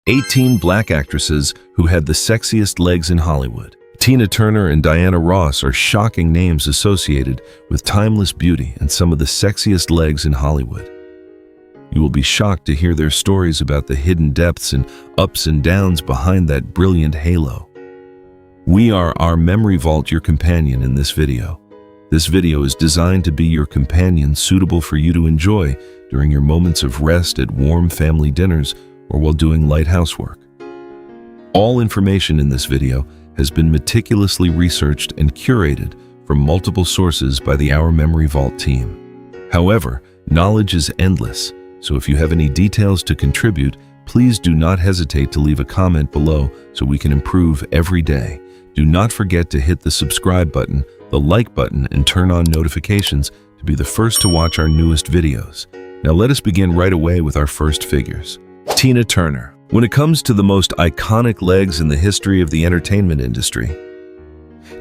18 black actresses who had the sexiest legs in Hollywood. Tina Turner and Diana Ross are shocking names associated with timeless beauty and some of the sexiest legs in Hollywood. You will be shocked to hear their stories about the hidden depths and ups and downs behind that brilliant halo. We are our memory vault, your companion in this video. This video is designed to be your companion, suitable for you to enjoy during your moments of rest at warm family dinners or while doing light housework. All information in this video has been meticulously researched and curated from multiple sources by the Our Memory Vault team. However, knowledge is endless, so if you have any details to contribute, please do not hesitate to leave a comment below so we can improve every day. Do not forget to hit the subscribe button, the like button, and turn on notifications to be the first to watch our newest videos. Now let us begin right away with our first figures. Tina Turner. When it comes to the most iconic legs in the history of the entertainment industry,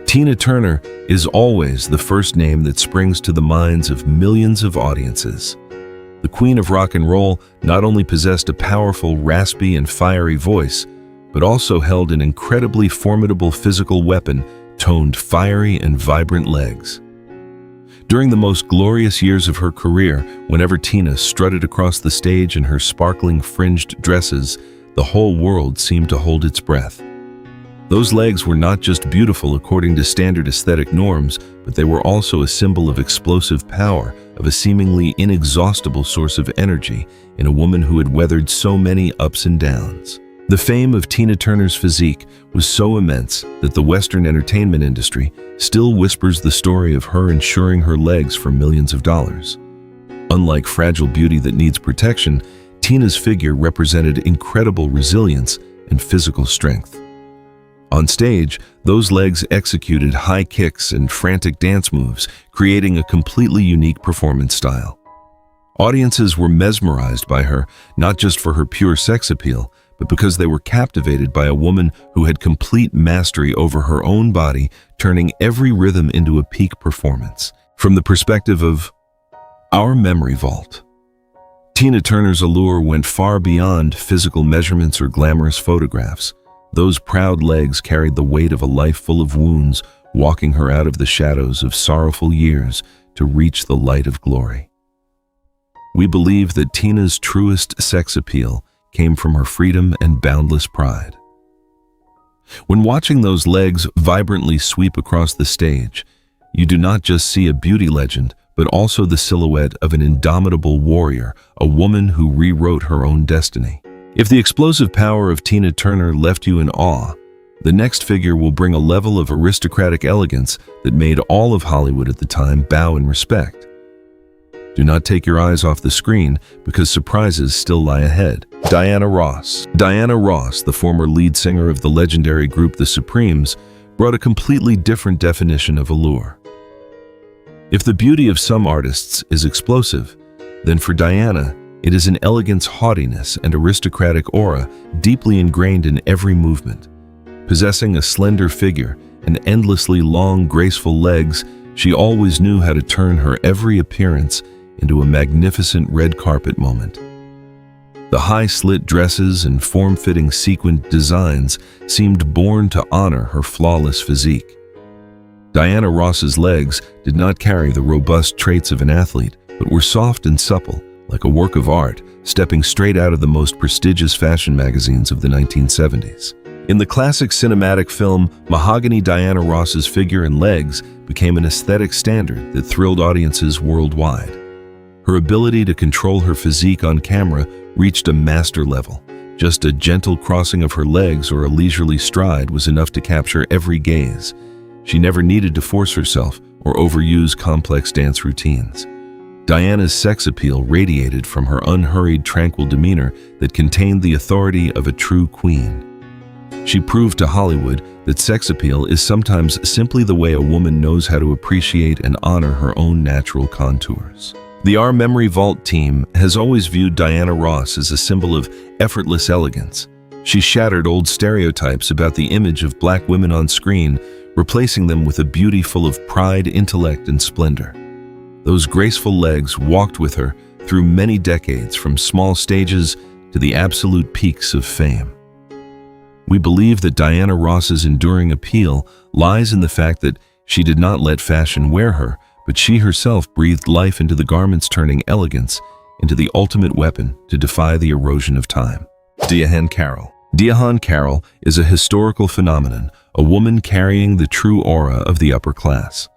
Tina Turner is always the first name that springs to the minds of millions of audiences. The Queen of Rock and Roll not only possessed a powerful, raspy, and fiery voice, but also held an incredibly formidable physical weapon, toned fiery and vibrant legs. During the most glorious years of her career, whenever Tina strutted across the stage in her sparkling fringed dresses, the whole world seemed to hold its breath. Those legs were not just beautiful according to standard aesthetic norms, but they were also a symbol of explosive power, of a seemingly inexhaustible source of energy in a woman who had weathered so many ups and downs. The fame of Tina Turner's physique was so immense that the Western entertainment industry still whispers the story of her insuring her legs for millions of dollars. Unlike fragile beauty that needs protection, Tina's figure represented incredible resilience and physical strength. On stage, those legs executed high kicks and frantic dance moves, creating a completely unique performance style. Audiences were mesmerized by her, not just for her pure sex appeal, but because they were captivated by a woman who had complete mastery over her own body, turning every rhythm into a peak performance. From the perspective of Our Memory Vault, Tina Turner's allure went far beyond physical measurements or glamorous photographs. Those proud legs carried the weight of a life full of wounds, walking her out of the shadows of sorrowful years to reach the light of glory. We believe that Tina's truest sex appeal came from her freedom and boundless pride. When watching those legs vibrantly sweep across the stage, you do not just see a beauty legend, but also the silhouette of an indomitable warrior, a woman who rewrote her own destiny. If the explosive power of Tina Turner left you in awe, the next figure will bring a level of aristocratic elegance that made all of Hollywood at the time bow in respect. Do not take your eyes off the screen, because surprises still lie ahead. Diana Ross. Diana Ross, the former lead singer of the legendary group The Supremes, brought a completely different definition of allure. If the beauty of some artists is explosive, then for Diana, it is an elegance, haughtiness, and aristocratic aura deeply ingrained in every movement. Possessing a slender figure and endlessly long, graceful legs, she always knew how to turn her every appearance into a magnificent red carpet moment. The high-slit dresses and form-fitting sequined designs seemed born to honor her flawless physique. Diana Ross's legs did not carry the robust traits of an athlete, but were soft and supple, like a work of art, stepping straight out of the most prestigious fashion magazines of the 1970s. In the classic cinematic film Mahogany, Diana Ross's figure and legs became an aesthetic standard that thrilled audiences worldwide. Her ability to control her physique on camera reached a master level. Just a gentle crossing of her legs or a leisurely stride was enough to capture every gaze. She never needed to force herself or overuse complex dance routines. Diana's sex appeal radiated from her unhurried, tranquil demeanor that contained the authority of a true queen. She proved to Hollywood that sex appeal is sometimes simply the way a woman knows how to appreciate and honor her own natural contours. The Our Memory Vault team has always viewed Diana Ross as a symbol of effortless elegance. She shattered old stereotypes about the image of black women on screen, replacing them with a beauty full of pride, intellect, and splendor. Those graceful legs walked with her through many decades, from small stages to the absolute peaks of fame. We believe that Diana Ross's enduring appeal lies in the fact that she did not let fashion wear her, but she herself breathed life into the garments, turning elegance into the ultimate weapon to defy the erosion of time. Diahann Carroll. Diahann Carroll is a historical phenomenon, a woman carrying the true aura of the upper class.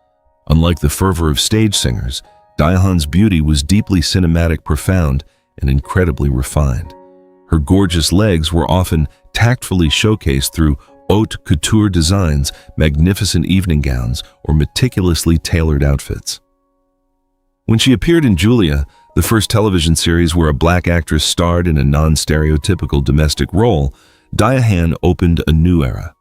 Unlike the fervor of stage singers, Diahann's beauty was deeply cinematic, profound, and incredibly refined. Her gorgeous legs were often tactfully showcased through haute couture designs, magnificent evening gowns, or meticulously tailored outfits. When she appeared in Julia, the first television series where a black actress starred in a non-stereotypical domestic role, Diahann opened a new era.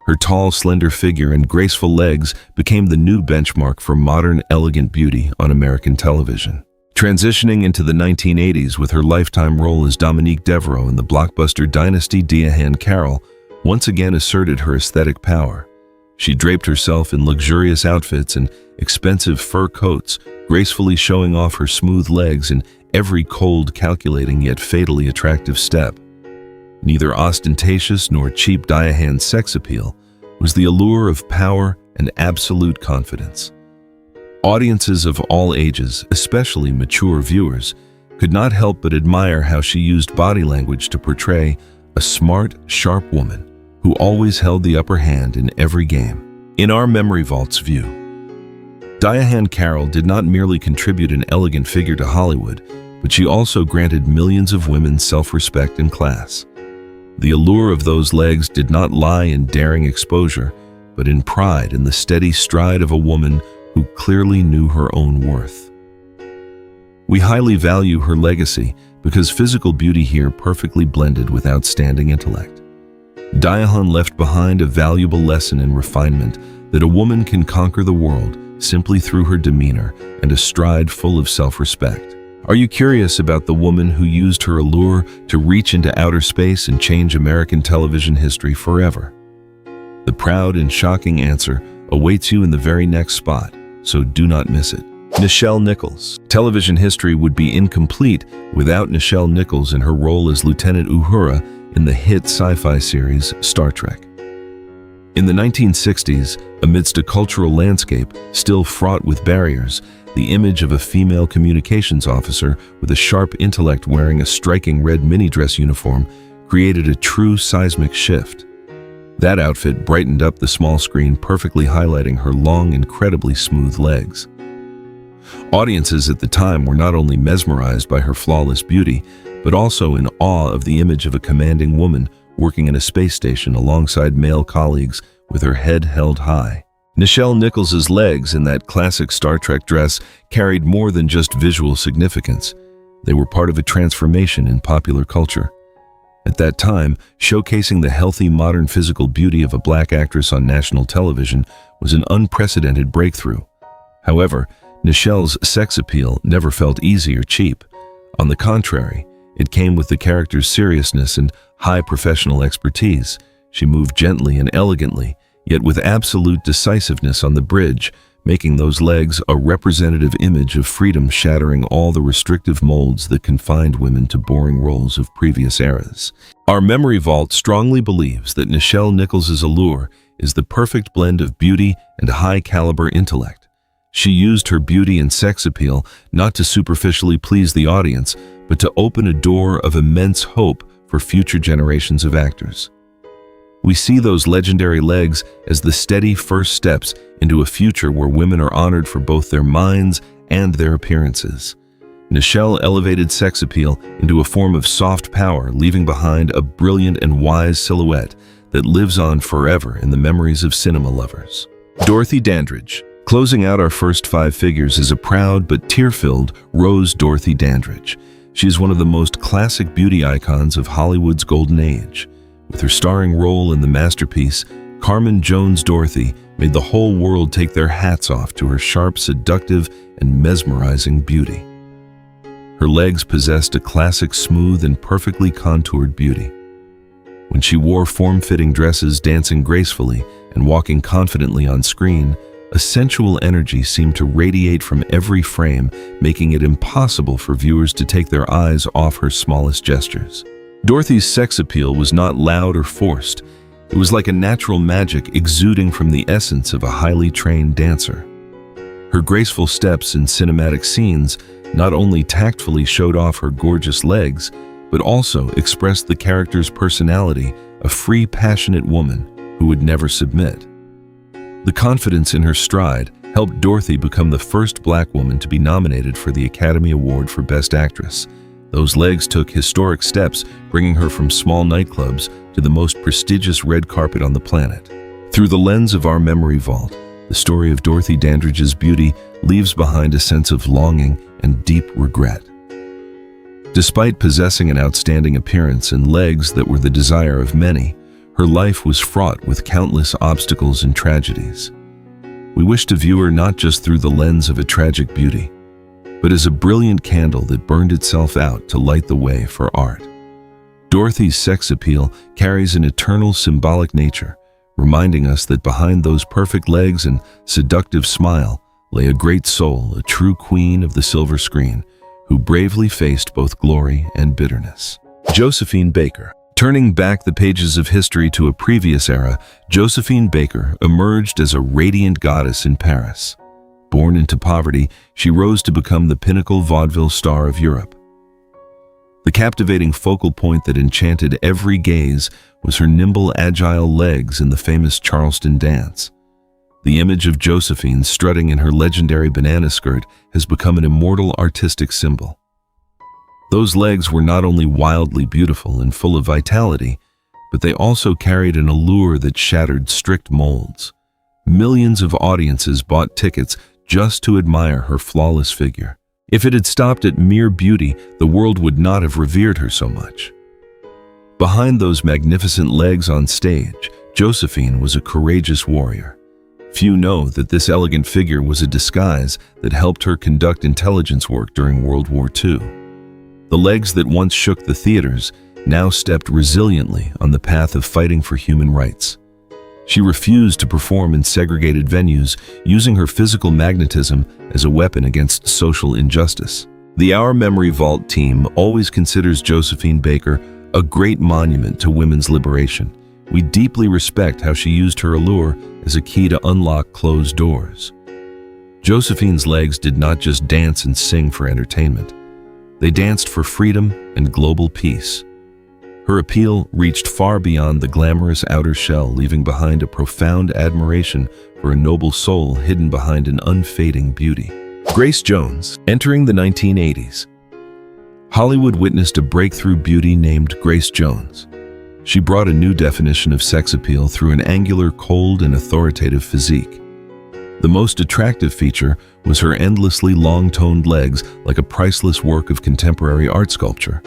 Her tall, slender figure and graceful legs became the new benchmark for modern, elegant beauty on American television. Transitioning into the 1980s with her lifetime role as Dominique Devereaux in the blockbuster Dynasty, Diahann Carroll once again asserted her aesthetic power. She draped herself in luxurious outfits and expensive fur coats, gracefully showing off her smooth legs in every cold, calculating yet fatally attractive step. Neither ostentatious nor cheap, Diahann's sex appeal was the allure of power and absolute confidence. Audiences of all ages, especially mature viewers, could not help but admire how she used body language to portray a smart, sharp woman who always held the upper hand in every game. In our Memory Vault's view, Diahann Carroll did not merely contribute an elegant figure to Hollywood, but she also granted millions of women self-respect and class. The allure of those legs did not lie in daring exposure, but in pride in the steady stride of a woman who clearly knew her own worth. We highly value her legacy because physical beauty here perfectly blended with outstanding intellect. Diahann left behind a valuable lesson in refinement, that a woman can conquer the world simply through her demeanor and a stride full of self-respect. Are you curious about the woman who used her allure to reach into outer space and change American television history forever? The proud and shocking answer awaits you in the very next spot, so do not miss it. Nichelle Nichols. Television history would be incomplete without Nichelle Nichols in her role as Lieutenant Uhura in the hit sci-fi series Star Trek. In the 1960s, amidst a cultural landscape still fraught with barriers, the image of a female communications officer with a sharp intellect wearing a striking red mini-dress uniform created a true seismic shift. That outfit brightened up the small screen, perfectly highlighting her long, incredibly smooth legs. Audiences at the time were not only mesmerized by her flawless beauty, but also in awe of the image of a commanding woman working in a space station alongside male colleagues with her head held high. Nichelle Nichols' legs in that classic Star Trek dress carried more than just visual significance. They were part of a transformation in popular culture. At that time, showcasing the healthy, modern physical beauty of a black actress on national television was an unprecedented breakthrough. However, Nichelle's sex appeal never felt easy or cheap. On the contrary, it came with the character's seriousness and high professional expertise. She moved gently and elegantly, yet with absolute decisiveness on the bridge, making those legs a representative image of freedom, shattering all the restrictive molds that confined women to boring roles of previous eras. Our Memory Vault strongly believes that Nichelle Nichols' allure is the perfect blend of beauty and high-caliber intellect. She used her beauty and sex appeal not to superficially please the audience, but to open a door of immense hope for future generations of actors. We see those legendary legs as the steady first steps into a future where women are honored for both their minds and their appearances. Nichelle elevated sex appeal into a form of soft power, leaving behind a brilliant and wise silhouette that lives on forever in the memories of cinema lovers. Dorothy Dandridge. Closing out our first 5 figures is a proud but tear-filled Rose Dorothy Dandridge. She is one of the most classic beauty icons of Hollywood's golden age. With her starring role in the masterpiece, Carmen Jones Dorothy made the whole world take their hats off to her sharp, seductive, and mesmerizing beauty. Her legs possessed a classic, smooth, and perfectly contoured beauty. When she wore form-fitting dresses, dancing gracefully and walking confidently on screen, a sensual energy seemed to radiate from every frame, making it impossible for viewers to take their eyes off her smallest gestures. Dorothy's sex appeal was not loud or forced. It was like a natural magic exuding from the essence of a highly trained dancer. Her graceful steps in cinematic scenes not only tactfully showed off her gorgeous legs, but also expressed the character's personality, a free, passionate woman who would never submit. The confidence in her stride helped Dorothy become the first Black woman to be nominated for the Academy Award for Best Actress. Those legs took historic steps, bringing her from small nightclubs to the most prestigious red carpet on the planet. Through the lens of our memory vault, the story of Dorothy Dandridge's beauty leaves behind a sense of longing and deep regret. Despite possessing an outstanding appearance and legs that were the desire of many, her life was fraught with countless obstacles and tragedies. We wish to view her not just through the lens of a tragic beauty, but as a brilliant candle that burned itself out to light the way for art. Dorothy's sex appeal carries an eternal symbolic nature, reminding us that behind those perfect legs and seductive smile lay a great soul, a true queen of the silver screen, who bravely faced both glory and bitterness. Josephine Baker. Turning back the pages of history to a previous era, Josephine Baker emerged as a radiant goddess in Paris. Born into poverty, she rose to become the pinnacle vaudeville star of Europe. The captivating focal point that enchanted every gaze was her nimble, agile legs in the famous Charleston dance. The image of Josephine strutting in her legendary banana skirt has become an immortal artistic symbol. Those legs were not only wildly beautiful and full of vitality, but they also carried an allure that shattered strict molds. Millions of audiences bought tickets just to admire her flawless figure. If it had stopped at mere beauty, the world would not have revered her so much. Behind those magnificent legs on stage, Josephine was a courageous warrior. Few know that this elegant figure was a disguise that helped her conduct intelligence work during World War II. The legs that once shook the theaters now stepped resiliently on the path of fighting for human rights. She refused to perform in segregated venues, using her physical magnetism as a weapon against social injustice. The Our Memory Vault team always considers Josephine Baker a great monument to women's liberation. We deeply respect how she used her allure as a key to unlock closed doors. Josephine's legs did not just dance and sing for entertainment. They danced for freedom and global peace. Her appeal reached far beyond the glamorous outer shell, leaving behind a profound admiration for a noble soul hidden behind an unfading beauty. Grace Jones. Entering the 1980s, Hollywood witnessed a breakthrough beauty named Grace Jones. She brought a new definition of sex appeal through an angular, cold, and authoritative physique. The most attractive feature was her endlessly long-toned legs, like a priceless work of contemporary art sculpture.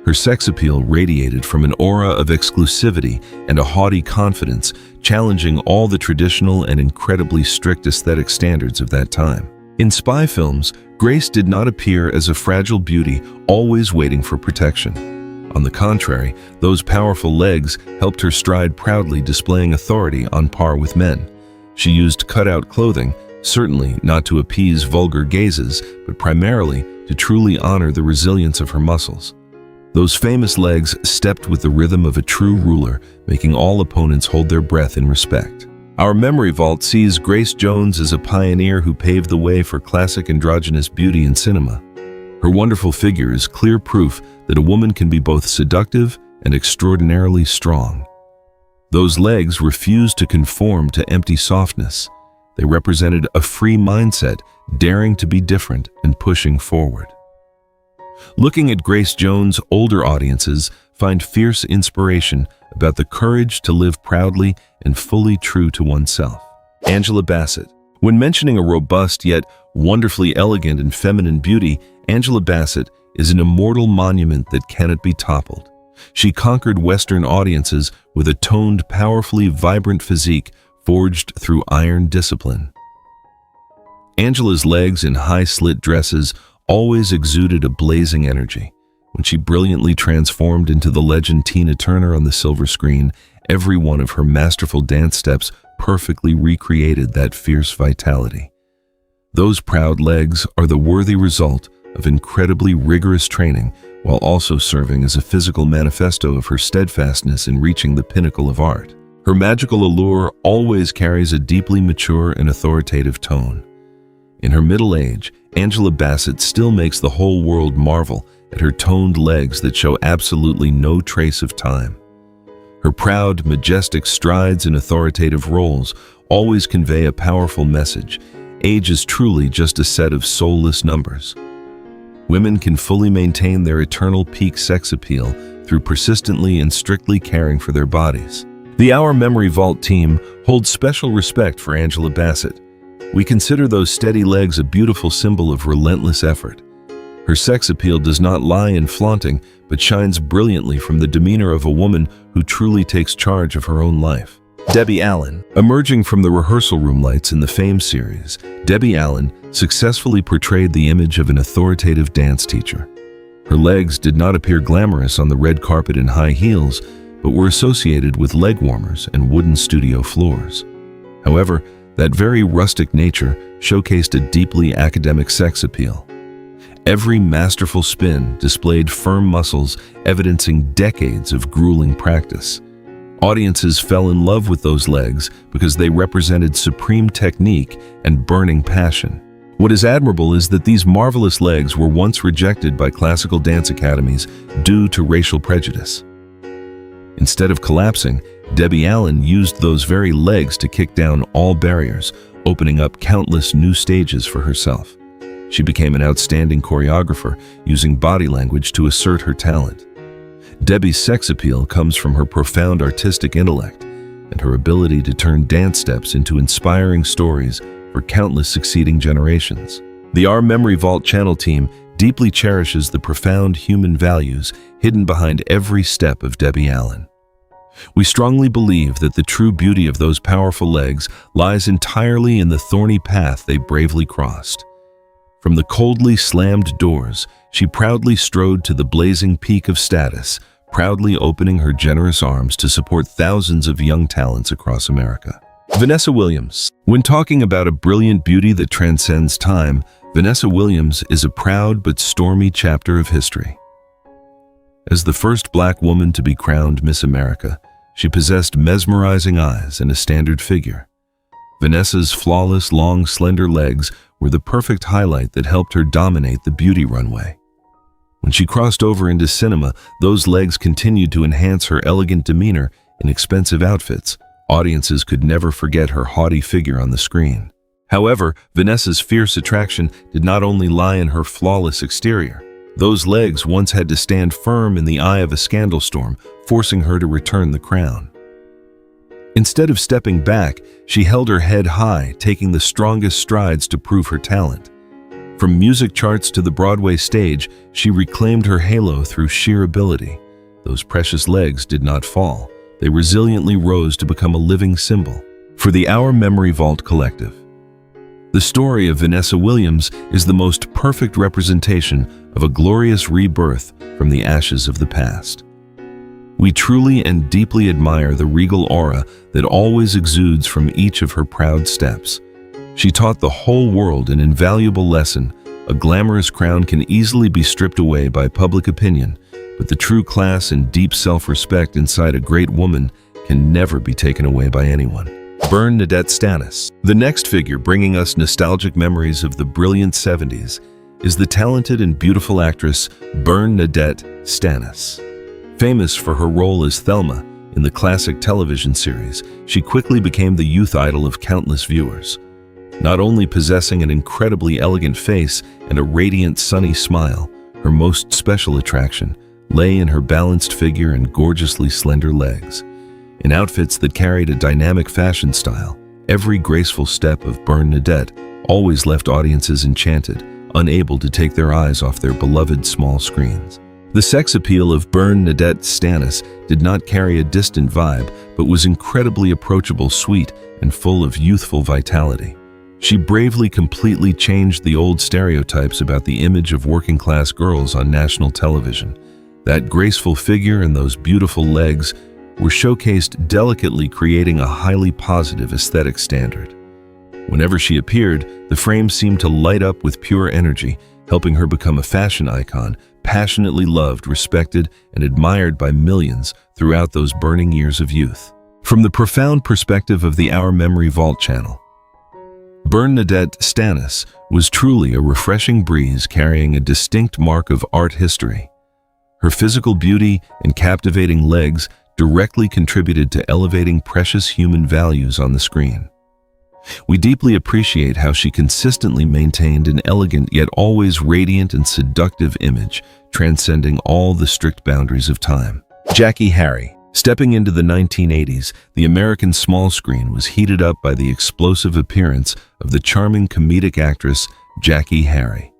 Her sex appeal radiated from an aura of exclusivity and a haughty confidence, challenging all the traditional and incredibly strict aesthetic standards of that time. In spy films, Grace did not appear as a fragile beauty, always waiting for protection. On the contrary, those powerful legs helped her stride proudly, displaying authority on par with men. She used cutout clothing, certainly not to appease vulgar gazes, but primarily to truly honor the resilience of her muscles. Those famous legs stepped with the rhythm of a true ruler, making all opponents hold their breath in respect. Our Memory Vault sees Grace Jones as a pioneer who paved the way for classic androgynous beauty in cinema. Her wonderful figure is clear proof that a woman can be both seductive and extraordinarily strong. Those legs refused to conform to empty softness. They represented a free mindset, daring to be different and pushing forward. Looking at Grace Jones, older audiences find fierce inspiration about the courage to live proudly and fully true to oneself. Angela Bassett. When mentioning a robust yet wonderfully elegant and feminine beauty, Angela Bassett is an immortal monument that cannot be toppled. She conquered Western audiences with a toned, powerfully vibrant physique forged through iron discipline. Angela's legs in high-slit dresses always exuded a blazing energy. When she brilliantly transformed into the legend Tina Turner on the silver screen, every one of her masterful dance steps perfectly recreated that fierce vitality. Those proud legs are the worthy result of incredibly rigorous training, while also serving as a physical manifesto of her steadfastness in reaching the pinnacle of art. Her magical allure always carries a deeply mature and authoritative tone. In her middle age, Angela Bassett still makes the whole world marvel at her toned legs that show absolutely no trace of time. Her proud, majestic strides and authoritative roles always convey a powerful message. Age is truly just a set of soulless numbers. Women can fully maintain their eternal peak sex appeal through persistently and strictly caring for their bodies. The Our Memory Vault team holds special respect for Angela Bassett. We consider those steady legs a beautiful symbol of relentless effort. Her sex appeal does not lie in flaunting, but shines brilliantly from the demeanor of a woman who truly takes charge of her own life. Debbie Allen. Emerging from the rehearsal room lights in the Fame series, Debbie Allen successfully portrayed the image of an authoritative dance teacher. Her legs did not appear glamorous on the red carpet in high heels, but were associated with leg warmers and wooden studio floors. However, that very rustic nature showcased a deeply academic sex appeal. Every masterful spin displayed firm muscles evidencing decades of grueling practice. Audiences fell in love with those legs because they represented supreme technique and burning passion. What is admirable is that these marvelous legs were once rejected by classical dance academies due to racial prejudice. Instead of collapsing, Debbie Allen used those very legs to kick down all barriers, opening up countless new stages for herself. She became an outstanding choreographer, using body language to assert her talent. Debbie's sex appeal comes from her profound artistic intellect and her ability to turn dance steps into inspiring stories for countless succeeding generations. The Our Memory Vault channel team deeply cherishes the profound human values hidden behind every step of Debbie Allen. We strongly believe that the true beauty of those powerful legs lies entirely in the thorny path they bravely crossed. From the coldly slammed doors, she proudly strode to the blazing peak of status, proudly opening her generous arms to support thousands of young talents across America. Vanessa Williams. When talking about a brilliant beauty that transcends time, Vanessa Williams is a proud but stormy chapter of history. As the first Black woman to be crowned Miss America, she possessed mesmerizing eyes and a standard figure. Vanessa's flawless, long, slender legs were the perfect highlight that helped her dominate the beauty runway. When she crossed over into cinema, those legs continued to enhance her elegant demeanor in expensive outfits. Audiences could never forget her haughty figure on the screen. However, Vanessa's fierce attraction did not only lie in her flawless exterior. Those legs once had to stand firm in the eye of a scandal storm, forcing her to return the crown. Instead of stepping back, she held her head high, taking the strongest strides to prove her talent. From music charts to the Broadway stage, she reclaimed her halo through sheer ability. Those precious legs did not fall. They resiliently rose to become a living symbol. For the Our Memory Vault Collective, the story of Vanessa Williams is the most perfect representation of a glorious rebirth from the ashes of the past. We truly and deeply admire the regal aura that always exudes from each of her proud steps. She taught the whole world an invaluable lesson. A glamorous crown can easily be stripped away by public opinion, but the true class and deep self-respect inside a great woman can never be taken away by anyone. Bernadette Stanis. The next figure bringing us nostalgic memories of the brilliant 70s is the talented and beautiful actress Bernadette Stanis. Famous for her role as Thelma in the classic television series, she quickly became the youth idol of countless viewers. Not only possessing an incredibly elegant face and a radiant, sunny smile, her most special attraction lay in her balanced figure and gorgeously slender legs. In outfits that carried a dynamic fashion style, every graceful step of Bernadette always left audiences enchanted, unable to take their eyes off their beloved small screens. The sex appeal of Bernadette Stanis did not carry a distant vibe, but was incredibly approachable, sweet, and full of youthful vitality. She bravely completely changed the old stereotypes about the image of working-class girls on national television. That graceful figure and those beautiful legs were showcased delicately, creating a highly positive aesthetic standard. Whenever she appeared, the frame seemed to light up with pure energy, helping her become a fashion icon, passionately loved, respected, and admired by millions throughout those burning years of youth. From the profound perspective of the Our Memory Vault channel, Bernadette Stanis was truly a refreshing breeze carrying a distinct mark of art history. Her physical beauty and captivating legs directly contributed to elevating precious human values on the screen. We deeply appreciate how she consistently maintained an elegant yet always radiant and seductive image, transcending all the strict boundaries of time. Jackie Harry. Stepping into the 1980s, the American small screen was heated up by the explosive appearance of the charming comedic actress Jackie Harry.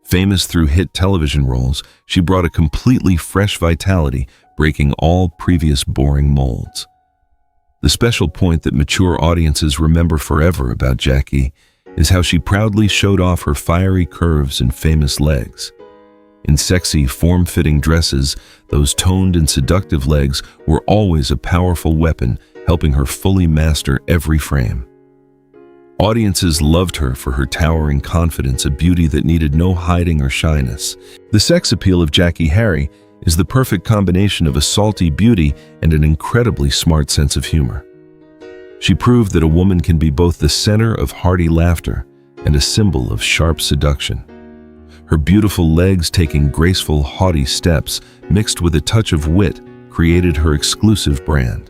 Famous through hit television roles, she brought a completely fresh vitality, breaking all previous boring molds. The special point that mature audiences remember forever about Jackie is how she proudly showed off her fiery curves and famous legs. In sexy, form-fitting dresses, those toned and seductive legs were always a powerful weapon, helping her fully master every frame. Audiences loved her for her towering confidence, a beauty that needed no hiding or shyness. The sex appeal of Jackie Harry is the perfect combination of a salty beauty and an incredibly smart sense of humor. She proved that a woman can be both the center of hearty laughter and a symbol of sharp seduction. Her beautiful legs, taking graceful, haughty steps, mixed with a touch of wit, created her exclusive brand.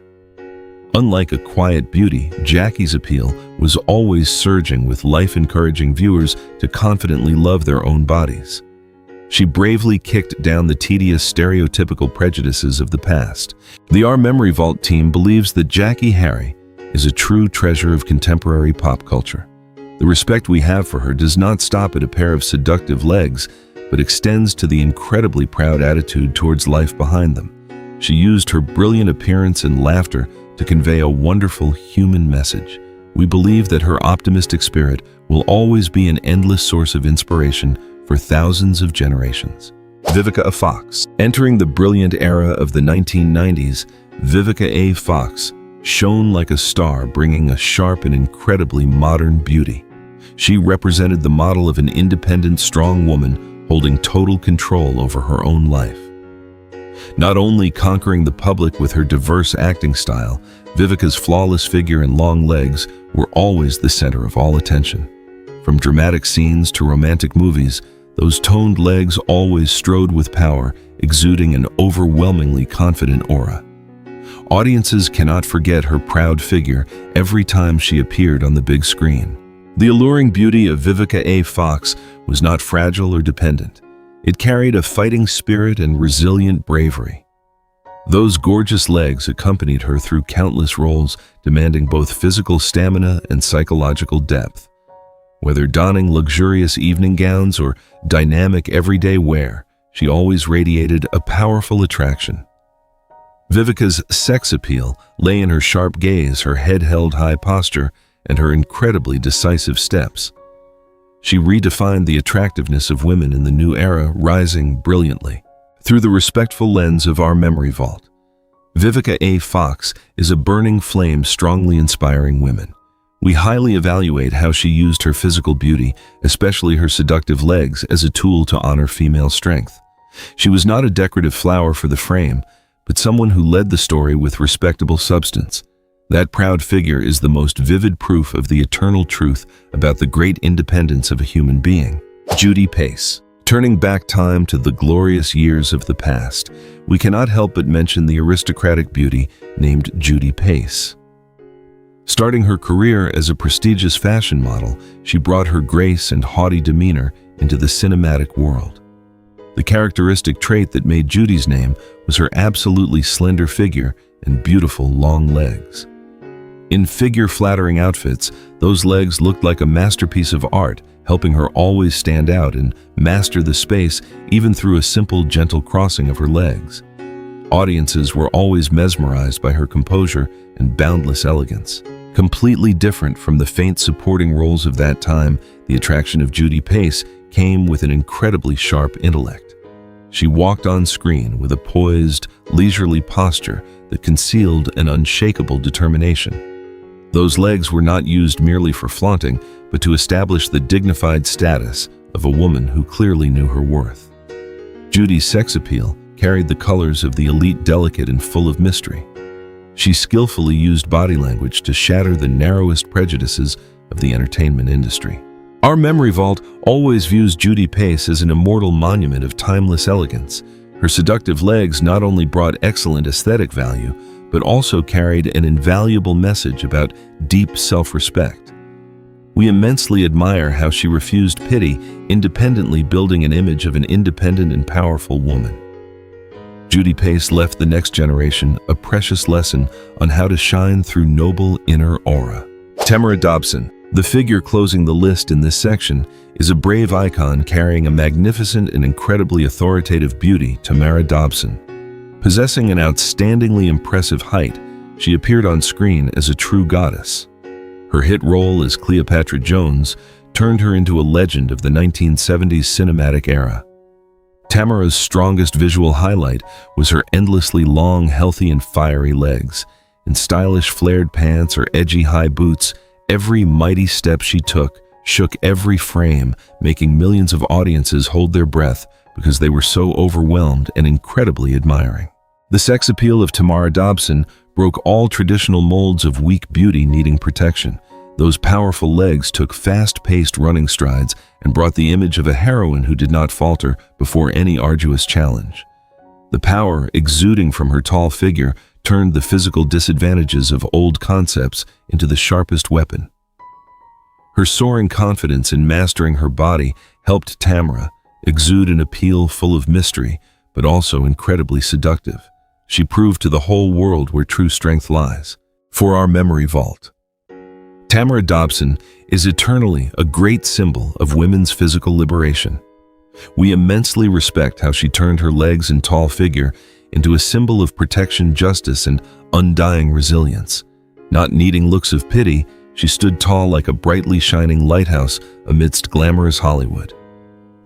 Unlike a quiet beauty, Jackie's appeal was always surging, with life encouraging viewers to confidently love their own bodies. She bravely kicked down the tedious stereotypical prejudices of the past. The Our Memory Vault team believes that Jackie Harry is a true treasure of contemporary pop culture. The respect we have for her does not stop at a pair of seductive legs, but extends to the incredibly proud attitude towards life behind them. She used her brilliant appearance and laughter to convey a wonderful human message. We believe that her optimistic spirit will always be an endless source of inspiration for thousands of generations. Vivica A. Fox. Entering the brilliant era of the 1990s, Vivica A. Fox shone like a star, bringing a sharp and incredibly modern beauty. She represented the model of an independent, strong woman holding total control over her own life. Not only conquering the public with her diverse acting style, Vivica's flawless figure and long legs were always the center of all attention. From dramatic scenes to romantic movies, those toned legs always strode with power, exuding an overwhelmingly confident aura. Audiences cannot forget her proud figure every time she appeared on the big screen. The alluring beauty of Vivica A. Fox was not fragile or dependent. It carried a fighting spirit and resilient bravery. Those gorgeous legs accompanied her through countless roles, demanding both physical stamina and psychological depth. Whether donning luxurious evening gowns or dynamic everyday wear, she always radiated a powerful attraction. Vivica's sex appeal lay in her sharp gaze, her head-held high posture, and her incredibly decisive steps. She redefined the attractiveness of women in the new era, rising brilliantly. Through the respectful lens of Our Memory Vault, Vivica A. Fox is a burning flame strongly inspiring women. We highly evaluate how she used her physical beauty, especially her seductive legs, as a tool to honor female strength. She was not a decorative flower for the frame, but someone who led the story with respectable substance. That proud figure is the most vivid proof of the eternal truth about the great independence of a human being. Judy Pace. Turning back time to the glorious years of the past, we cannot help but mention the aristocratic beauty named Judy Pace. Starting her career as a prestigious fashion model, she brought her grace and haughty demeanor into the cinematic world. The characteristic trait that made Judy's name was her absolutely slender figure and beautiful long legs. In figure-flattering outfits, those legs looked like a masterpiece of art, helping her always stand out and master the space even through a simple, gentle crossing of her legs. Audiences were always mesmerized by her composure and boundless elegance. Completely different from the faint supporting roles of that time, the attraction of Judy Pace came with an incredibly sharp intellect. She walked on screen with a poised, leisurely posture that concealed an unshakable determination. Those legs were not used merely for flaunting, but to establish the dignified status of a woman who clearly knew her worth. Judy's sex appeal carried the colors of the elite, delicate and full of mystery. She skillfully used body language to shatter the narrowest prejudices of the entertainment industry. Our Memory Vault always views Judy Pace as an immortal monument of timeless elegance. Her seductive legs not only brought excellent aesthetic value, but also carried an invaluable message about deep self-respect. We immensely admire how she refused pity, independently building an image of an independent and powerful woman. Judy Pace left the next generation a precious lesson on how to shine through noble inner aura. Tamara Dobson, the figure closing the list in this section, is a brave icon carrying a magnificent and incredibly authoritative beauty. Tamara Dobson. Possessing an outstandingly impressive height, she appeared on screen as a true goddess. Her hit role as Cleopatra Jones turned her into a legend of the 1970s cinematic era. Tamara's strongest visual highlight was her endlessly long, healthy and fiery legs. In stylish flared pants or edgy high boots, every mighty step she took shook every frame, making millions of audiences hold their breath because they were so overwhelmed and incredibly admiring. The sex appeal of Tamara Dobson broke all traditional molds of weak beauty needing protection. Those powerful legs took fast-paced running strides and brought the image of a heroine who did not falter before any arduous challenge. The power exuding from her tall figure turned the physical disadvantages of old concepts into the sharpest weapon. Her soaring confidence in mastering her body helped Tamara exude an appeal full of mystery, but also incredibly seductive. She proved to the whole world where true strength lies. For our Memory Vault, Tamara Dobson is eternally a great symbol of women's physical liberation. We immensely respect how she turned her legs and tall figure into a symbol of protection, justice, and undying resilience. Not needing looks of pity, she stood tall like a brightly shining lighthouse amidst glamorous Hollywood.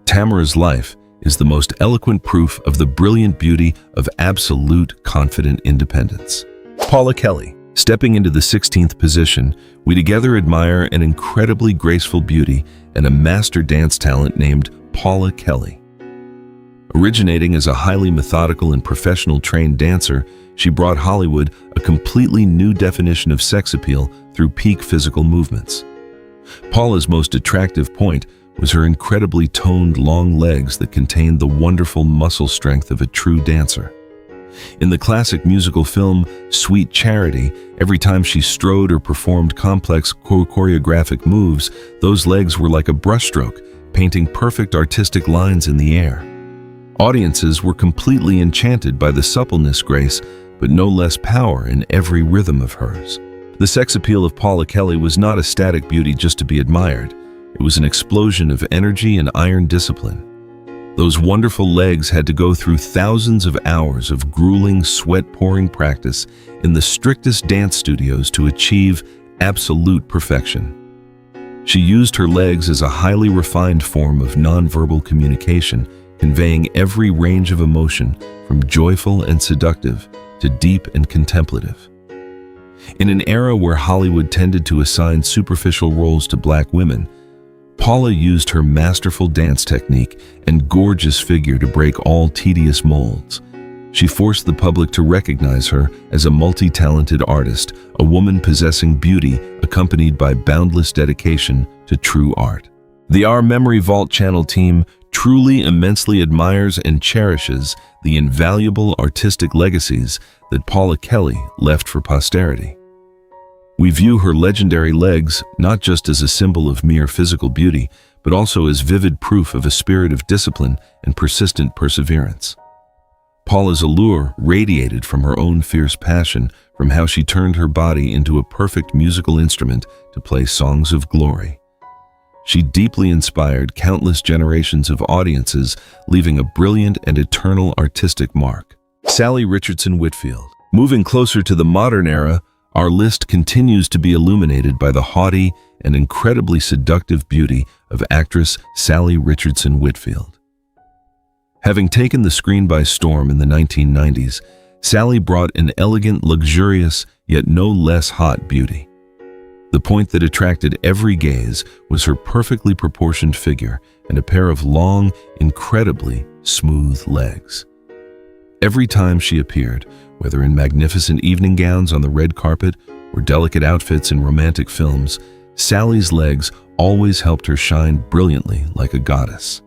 Tamara's life is the most eloquent proof of the brilliant beauty of absolute, confident independence. Paula Kelly. Stepping into the 16th position, we together admire an incredibly graceful beauty and a master dance talent named Paula Kelly. Originating as a highly methodical and professional trained dancer, she brought Hollywood a completely new definition of sex appeal through peak physical movements. Paula's most attractive point was her incredibly toned long legs that contained the wonderful muscle strength of a true dancer. In the classic musical film Sweet Charity, every time she strode or performed complex choreographic moves, those legs were like a brushstroke, painting perfect artistic lines in the air. Audiences were completely enchanted by the suppleness, grace, but no less power in every rhythm of hers. The sex appeal of Paula Kelly was not a static beauty just to be admired. It was an explosion of energy and iron discipline. Those wonderful legs had to go through thousands of hours of grueling, sweat-pouring practice in the strictest dance studios to achieve absolute perfection. She used her legs as a highly refined form of nonverbal communication, conveying every range of emotion from joyful and seductive to deep and contemplative. In an era where Hollywood tended to assign superficial roles to Black women, Paula used her masterful dance technique and gorgeous figure to break all tedious molds. She forced the public to recognize her as a multi-talented artist, a woman possessing beauty accompanied by boundless dedication to true art. The Our Memory Vault channel team truly immensely admires and cherishes the invaluable artistic legacies that Paula Kelly left for posterity. We view her legendary legs not just as a symbol of mere physical beauty, but also as vivid proof of a spirit of discipline and persistent perseverance. Paula's allure radiated from her own fierce passion, from how she turned her body into a perfect musical instrument to play songs of glory. She deeply inspired countless generations of audiences, leaving a brilliant and eternal artistic mark. Sally Richardson Whitfield. Moving closer to the modern era, our list continues to be illuminated by the haughty and incredibly seductive beauty of actress Sally Richardson Whitfield. Having taken the screen by storm in the 1990s, Sally brought an elegant, luxurious, yet no less hot beauty. The The point that attracted every gaze was her perfectly proportioned figure and a pair of long, incredibly smooth legs. Every time she appeared, whether in magnificent evening gowns on the red carpet or delicate outfits in romantic films, Sally's legs always helped her shine brilliantly like a goddess.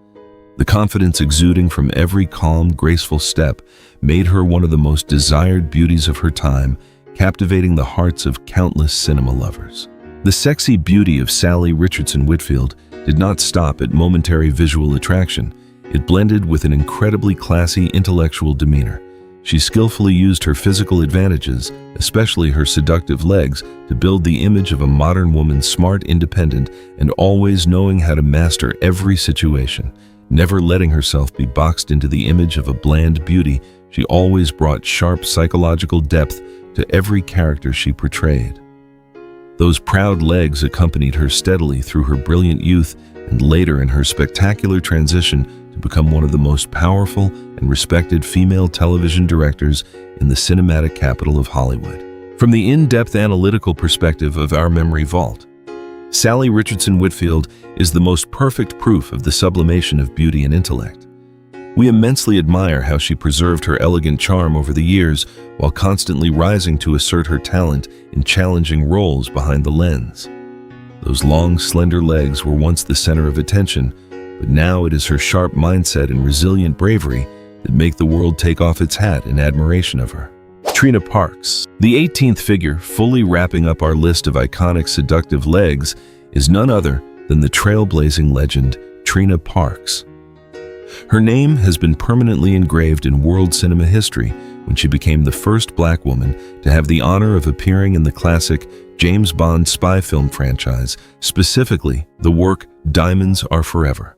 The confidence exuding from every calm, graceful step made her one of the most desired beauties of her time, captivating the hearts of countless cinema lovers. The sexy beauty of Sally Richardson Whitfield did not stop at momentary visual attraction. It blended with an incredibly classy intellectual demeanor. She skillfully used her physical advantages, especially her seductive legs, to build the image of a modern woman, smart, independent, and always knowing how to master every situation. Never letting herself be boxed into the image of a bland beauty, she always brought sharp psychological depth to every character she portrayed. Those proud legs accompanied her steadily through her brilliant youth and later in her spectacular transition to become one of the most powerful and respected female television directors in the cinematic capital of Hollywood. From the in-depth analytical perspective of our memory vault, Sally Richardson Whitfield is the most perfect proof of the sublimation of beauty and intellect. We immensely admire how she preserved her elegant charm over the years while constantly rising to assert her talent in challenging roles behind the lens. Those long, slender legs were once the center of attention, but now it is her sharp mindset and resilient bravery that make the world take off its hat in admiration of her. Trina Parks. The 18th figure, fully wrapping up our list of iconic seductive legs, is none other than the trailblazing legend Trina Parks. Her name has been permanently engraved in world cinema history when she became the first Black woman to have the honor of appearing in the classic James Bond spy film franchise, specifically the work Diamonds Are Forever.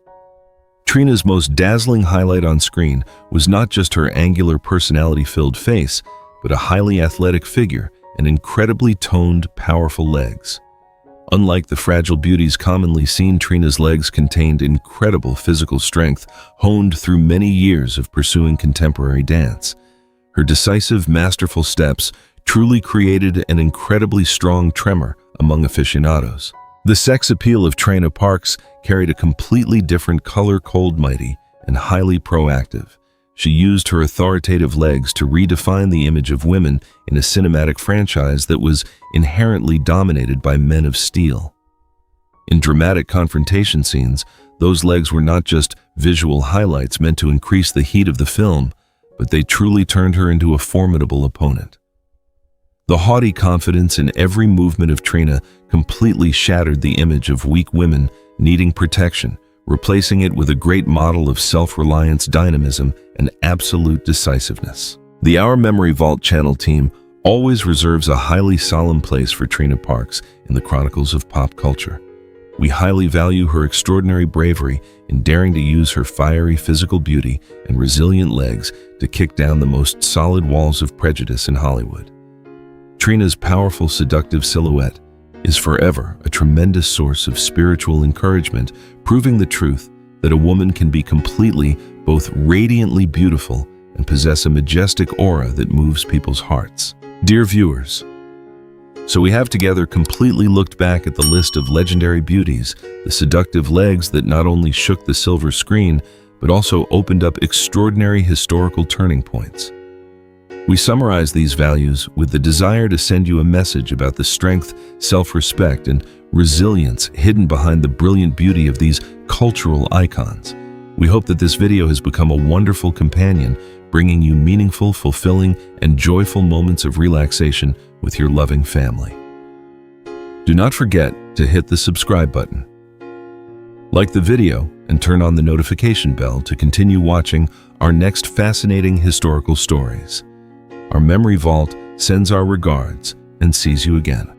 Trina's most dazzling highlight on screen was not just her angular personality-filled face, but a highly athletic figure and incredibly toned, powerful legs. Unlike the fragile beauties commonly seen, Trina's legs contained incredible physical strength, honed through many years of pursuing contemporary dance. Her decisive, masterful steps truly created an incredibly strong tremor among aficionados. The sex appeal of Trina Parks carried a completely different color, cold, mighty, and highly proactive. She used her authoritative legs to redefine the image of women in a cinematic franchise that was inherently dominated by men of steel. In dramatic confrontation scenes, those legs were not just visual highlights meant to increase the heat of the film, but they truly turned her into a formidable opponent. The haughty confidence in every movement of Trina completely shattered the image of weak women needing protection, replacing it with a great model of self-reliance, dynamism, and absolute decisiveness. The Our Memory Vault channel team always reserves a highly solemn place for Trina Parks in the chronicles of pop culture. We highly value her extraordinary bravery in daring to use her fiery physical beauty and resilient legs to kick down the most solid walls of prejudice in Hollywood. Trina's powerful, seductive silhouette is forever a tremendous source of spiritual encouragement, proving the truth that a woman can be completely, both radiantly beautiful and possess a majestic aura that moves people's hearts. Dear viewers, so we have together completely looked back at the list of legendary beauties, the seductive legs that not only shook the silver screen, but also opened up extraordinary historical turning points. We summarize these values with the desire to send you a message about the strength, self-respect, and resilience hidden behind the brilliant beauty of these cultural icons. We hope that this video has become a wonderful companion, bringing you meaningful, fulfilling, and joyful moments of relaxation with your loving family. Do not forget to hit the subscribe button. Like the video and turn on the notification bell to continue watching our next fascinating historical stories. Our Memory Vault sends our regards and sees you again.